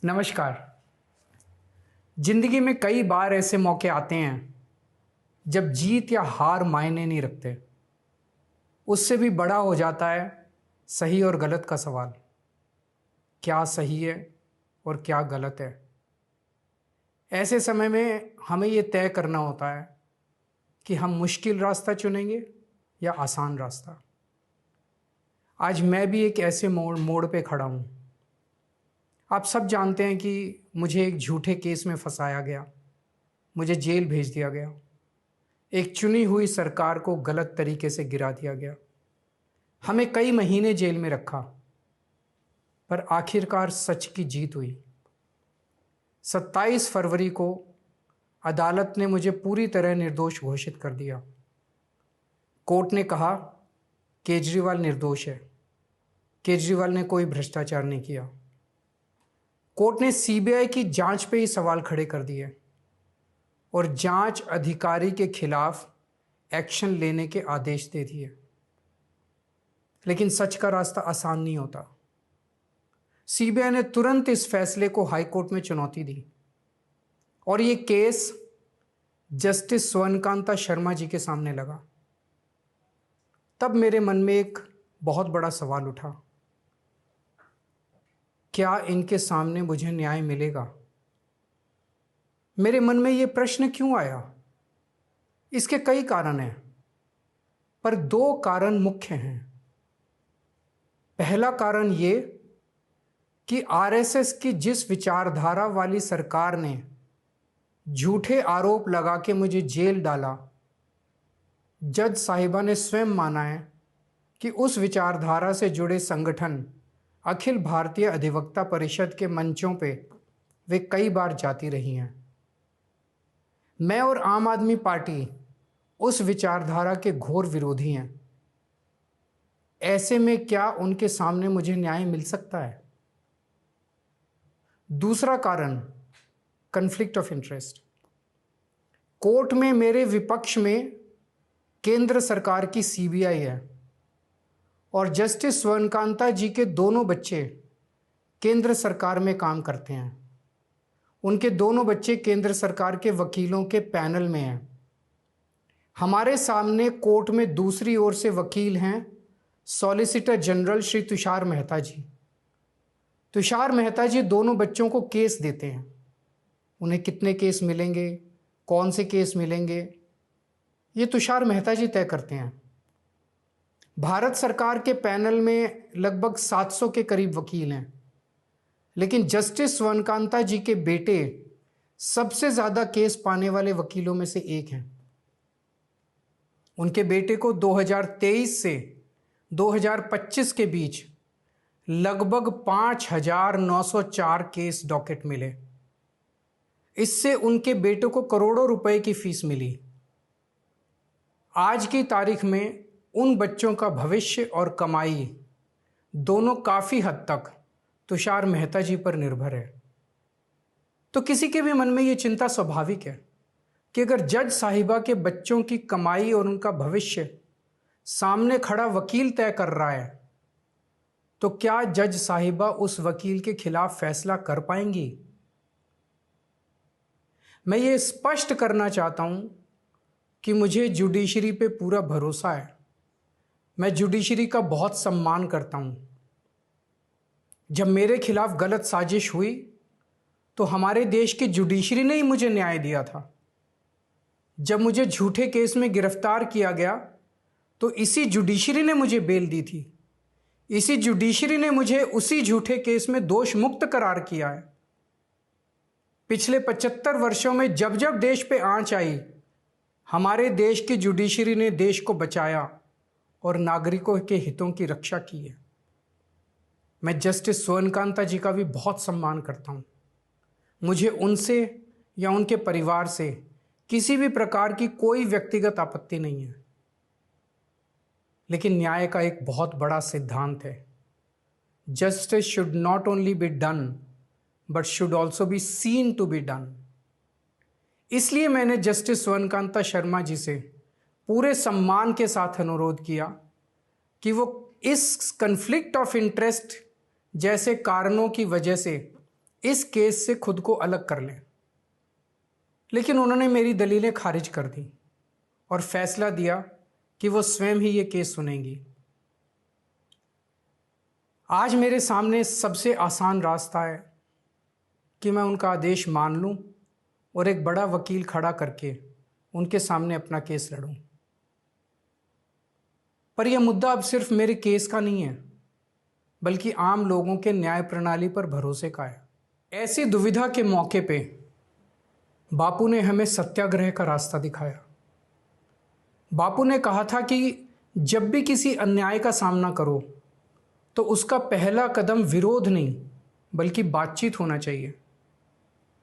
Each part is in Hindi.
नमस्कार। जिंदगी में कई बार ऐसे मौके आते हैं जब जीत या हार मायने नहीं रखते। उससे भी बड़ा हो जाता है सही और गलत का सवाल। क्या सही है और क्या गलत है? ऐसे समय में हमें ये तय करना होता है कि हम मुश्किल रास्ता चुनेंगे या आसान रास्ता। आज मैं भी एक ऐसे मोड़ पे खड़ा हूँ। आप सब जानते हैं कि मुझे एक झूठे केस में फंसाया गया, मुझे जेल भेज दिया गया, एक चुनी हुई सरकार को गलत तरीके से गिरा दिया गया, हमें कई महीने जेल में रखा, पर आखिरकार सच की जीत हुई। 27 फरवरी को अदालत ने मुझे पूरी तरह निर्दोष घोषित कर दिया। कोर्ट ने कहा केजरीवाल निर्दोष है, केजरीवाल ने कोई भ्रष्टाचार नहीं किया। कोर्ट ने सीबीआई की जांच पे ही सवाल खड़े कर दिए और जांच अधिकारी के खिलाफ एक्शन लेने के आदेश दे दिए। लेकिन सच का रास्ता आसान नहीं होता। सीबीआई ने तुरंत इस फैसले को हाई कोर्ट में चुनौती दी और ये केस जस्टिस स्वर्णकांता शर्मा जी के सामने लगा। तब मेरे मन में एक बहुत बड़ा सवाल उठा, क्या इनके सामने मुझे न्याय मिलेगा? मेरे मन में ये प्रश्न क्यों आया? इसके कई कारण हैं, पर दो कारण मुख्य हैं। पहला कारण ये कि आरएसएस की जिस विचारधारा वाली सरकार ने झूठे आरोप लगा के मुझे जेल डाला, जज साहिबा ने स्वयं माना है कि उस विचारधारा से जुड़े संगठन अखिल भारतीय अधिवक्ता परिषद के मंचों पे वे कई बार जाती रही हैं। मैं और आम आदमी पार्टी उस विचारधारा के घोर विरोधी हैं। ऐसे में क्या उनके सामने मुझे न्याय मिल सकता है? दूसरा कारण कॉन्फ्लिक्ट ऑफ इंटरेस्ट। कोर्ट में मेरे विपक्ष में केंद्र सरकार की सीबीआई है और जस्टिस स्वर्णकांता जी के दोनों बच्चे केंद्र सरकार में काम करते हैं। उनके दोनों बच्चे केंद्र सरकार के वकीलों के पैनल में हैं। हमारे सामने कोर्ट में दूसरी ओर से वकील हैं सॉलिसिटर जनरल श्री तुषार मेहता जी। तुषार मेहता जी दोनों बच्चों को केस देते हैं। उन्हें कितने केस मिलेंगे, कौन से केस मिलेंगे, ये तुषार मेहता जी तय करते हैं। भारत सरकार के पैनल में लगभग 700 के करीब वकील हैं, लेकिन जस्टिस स्वर्णकांता जी के बेटे सबसे ज़्यादा केस पाने वाले वकीलों में से एक हैं। उनके बेटे को 2023 से 2025 के बीच लगभग 5,904 केस डॉकेट मिले। इससे उनके बेटे को करोड़ों रुपए की फीस मिली। आज की तारीख में उन बच्चों का भविष्य और कमाई दोनों काफ़ी हद तक तुषार मेहता जी पर निर्भर है। तो किसी के भी मन में ये चिंता स्वाभाविक है कि अगर जज साहिबा के बच्चों की कमाई और उनका भविष्य सामने खड़ा वकील तय कर रहा है, तो क्या जज साहिबा उस वकील के खिलाफ फैसला कर पाएंगी? मैं ये स्पष्ट करना चाहता हूं कि मुझे जुडिशरी पे पूरा भरोसा है। मैं जुडिशरी का बहुत सम्मान करता हूं। जब मेरे खिलाफ गलत साजिश हुई तो हमारे देश की जुडिशरी ने ही मुझे न्याय दिया था। जब मुझे झूठे केस में गिरफ्तार किया गया तो इसी जुडिशरी ने मुझे बेल दी थी। इसी जुडिशरी ने मुझे उसी झूठे केस में दोष मुक्त करार किया है। पिछले 75 वर्षों में जब जब देश पे आंच आई, हमारे देश की जुडिशरी ने देश को बचाया और नागरिकों के हितों की रक्षा की है। मैं जस्टिस स्वर्णकांता जी का भी बहुत सम्मान करता हूँ। मुझे उनसे या उनके परिवार से किसी भी प्रकार की कोई व्यक्तिगत आपत्ति नहीं है। लेकिन न्याय का एक बहुत बड़ा सिद्धांत है, justice should not only be done but should also be seen to be done. इसलिए मैंने जस्टिस स्वर्णकांता शर्मा जी से पूरे सम्मान के साथ अनुरोध किया कि वो इस कन्फ्लिक्ट ऑफ इंटरेस्ट जैसे कारणों की वजह से इस केस से खुद को अलग कर लें, लेकिन उन्होंने मेरी दलीलें खारिज कर दी और फैसला दिया कि वो स्वयं ही ये केस सुनेंगी। आज मेरे सामने सबसे आसान रास्ता है कि मैं उनका आदेश मान लूं और एक बड़ा वकील खड़ा करके उनके सामने अपना केस लड़ूं। पर यह मुद्दा अब सिर्फ मेरे केस का नहीं है, बल्कि आम लोगों के न्याय प्रणाली पर भरोसे का है। ऐसी दुविधा के मौके पे बापू ने हमें सत्याग्रह का रास्ता दिखाया। बापू ने कहा था कि जब भी किसी अन्याय का सामना करो तो उसका पहला कदम विरोध नहीं बल्कि बातचीत होना चाहिए।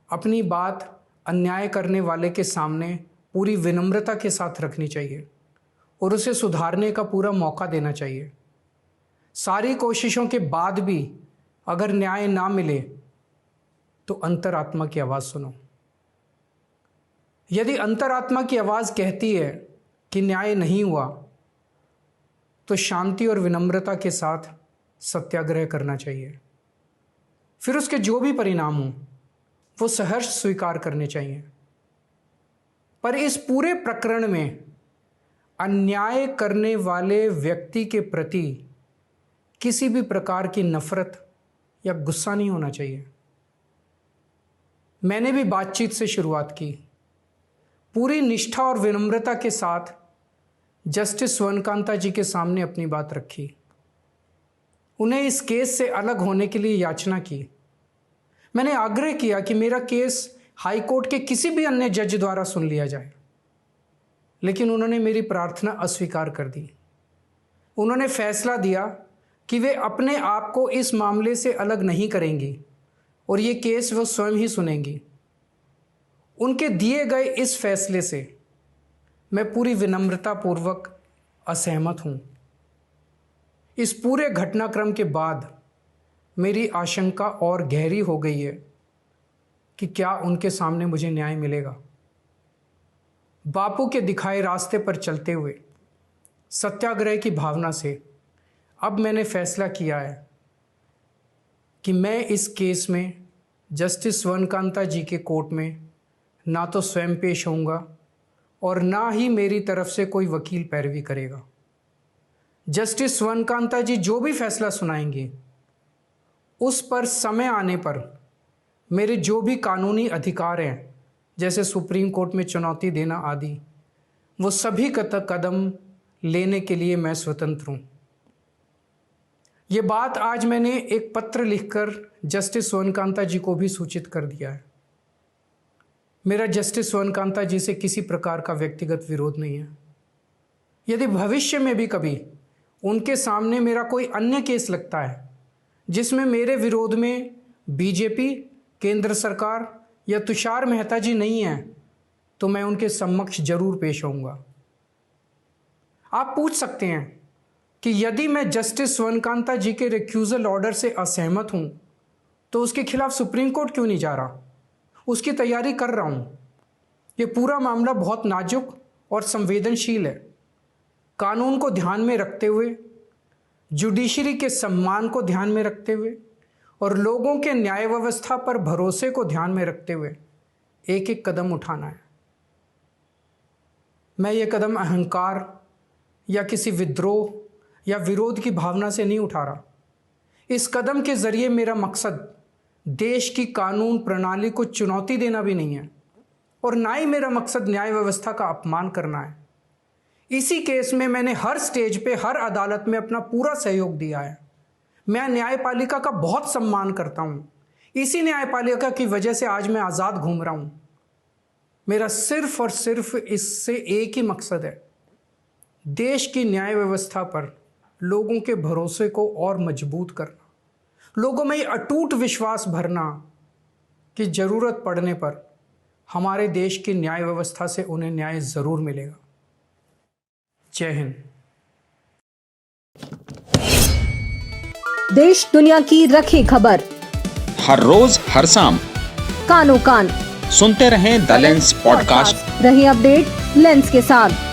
अपनी बात अन्याय करने वाले के सामने पूरी विनम्रता के साथ रखनी चाहिए और उसे सुधारने का पूरा मौका देना चाहिए। सारी कोशिशों के बाद भी अगर न्याय ना मिले तो अंतरात्मा की आवाज़ सुनो। यदि अंतरात्मा की आवाज़ कहती है कि न्याय नहीं हुआ तो शांति और विनम्रता के साथ सत्याग्रह करना चाहिए। फिर उसके जो भी परिणाम हों वो सहर्ष स्वीकार करने चाहिए। पर इस पूरे प्रकरण में अन्याय करने वाले व्यक्ति के प्रति किसी भी प्रकार की नफरत या गुस्सा नहीं होना चाहिए। मैंने भी बातचीत से शुरुआत की, पूरी निष्ठा और विनम्रता के साथ जस्टिस स्वर्णकांता जी के सामने अपनी बात रखी। उन्हें इस केस से अलग होने के लिए याचना की। मैंने आग्रह किया कि मेरा केस हाई कोर्ट के किसी भी अन्य जज द्वारा सुन लिया जाए, लेकिन उन्होंने मेरी प्रार्थना अस्वीकार कर दी। उन्होंने फैसला दिया कि वे अपने आप को इस मामले से अलग नहीं करेंगी और ये केस वो स्वयं ही सुनेंगी। उनके दिए गए इस फैसले से मैं पूरी विनम्रतापूर्वक असहमत हूँ। इस पूरे घटनाक्रम के बाद मेरी आशंका और गहरी हो गई है कि क्या उनके सामने मुझे न्याय मिलेगा। बापू के दिखाए रास्ते पर चलते हुए सत्याग्रह की भावना से अब मैंने फैसला किया है कि मैं इस केस में जस्टिस स्वर्णकांता जी के कोर्ट में ना तो स्वयं पेश होऊंगा और ना ही मेरी तरफ से कोई वकील पैरवी करेगा। जस्टिस स्वर्णकांता जी जो भी फैसला सुनाएंगे उस पर समय आने पर मेरे जो भी कानूनी अधिकार हैं, जैसे सुप्रीम कोर्ट में चुनौती देना आदि, वो सभी कदम लेने के लिए मैं स्वतंत्र हूँ। ये बात आज मैंने एक पत्र लिखकर जस्टिस स्वर्णकांता जी को भी सूचित कर दिया है। मेरा जस्टिस स्वर्णकांता जी से किसी प्रकार का व्यक्तिगत विरोध नहीं है। यदि भविष्य में भी कभी उनके सामने मेरा कोई अन्य केस लगता है जिसमें मेरे विरोध में बीजेपी, केंद्र सरकार या तुषार मेहता जी नहीं हैं, तो मैं उनके समक्ष जरूर पेश होऊंगा। आप पूछ सकते हैं कि यदि मैं जस्टिस स्वर्णकांता जी के रिक्यूजल ऑर्डर से असहमत हूं तो उसके खिलाफ सुप्रीम कोर्ट क्यों नहीं जा रहा? उसकी तैयारी कर रहा हूं। ये पूरा मामला बहुत नाजुक और संवेदनशील है। कानून को ध्यान में रखते हुए, जुडिशरी के सम्मान को ध्यान में रखते हुए और लोगों के न्याय व्यवस्था पर भरोसे को ध्यान में रखते हुए एक एक कदम उठाना है। मैं ये कदम अहंकार या किसी विद्रोह या विरोध की भावना से नहीं उठा रहा। इस कदम के जरिए मेरा मकसद देश की कानून प्रणाली को चुनौती देना भी नहीं है और ना ही मेरा मकसद न्याय व्यवस्था का अपमान करना है। इसी केस में मैंने हर स्टेज पे, हर अदालत में अपना पूरा सहयोग दिया है। मैं न्यायपालिका का बहुत सम्मान करता हूँ। इसी न्यायपालिका की वजह से आज मैं आज़ाद घूम रहा हूँ। मेरा सिर्फ और सिर्फ इससे एक ही मकसद है, देश की न्याय व्यवस्था पर लोगों के भरोसे को और मजबूत करना, लोगों में ये अटूट विश्वास भरना कि ज़रूरत पड़ने पर हमारे देश की न्याय व्यवस्था से उन्हें न्याय ज़रूर मिलेगा। जय हिंद। देश दुनिया की रखी खबर हर रोज हर शाम कानो कान सुनते रहें द लेंस पॉडकास्ट। रही अपडेट लेंस के साथ।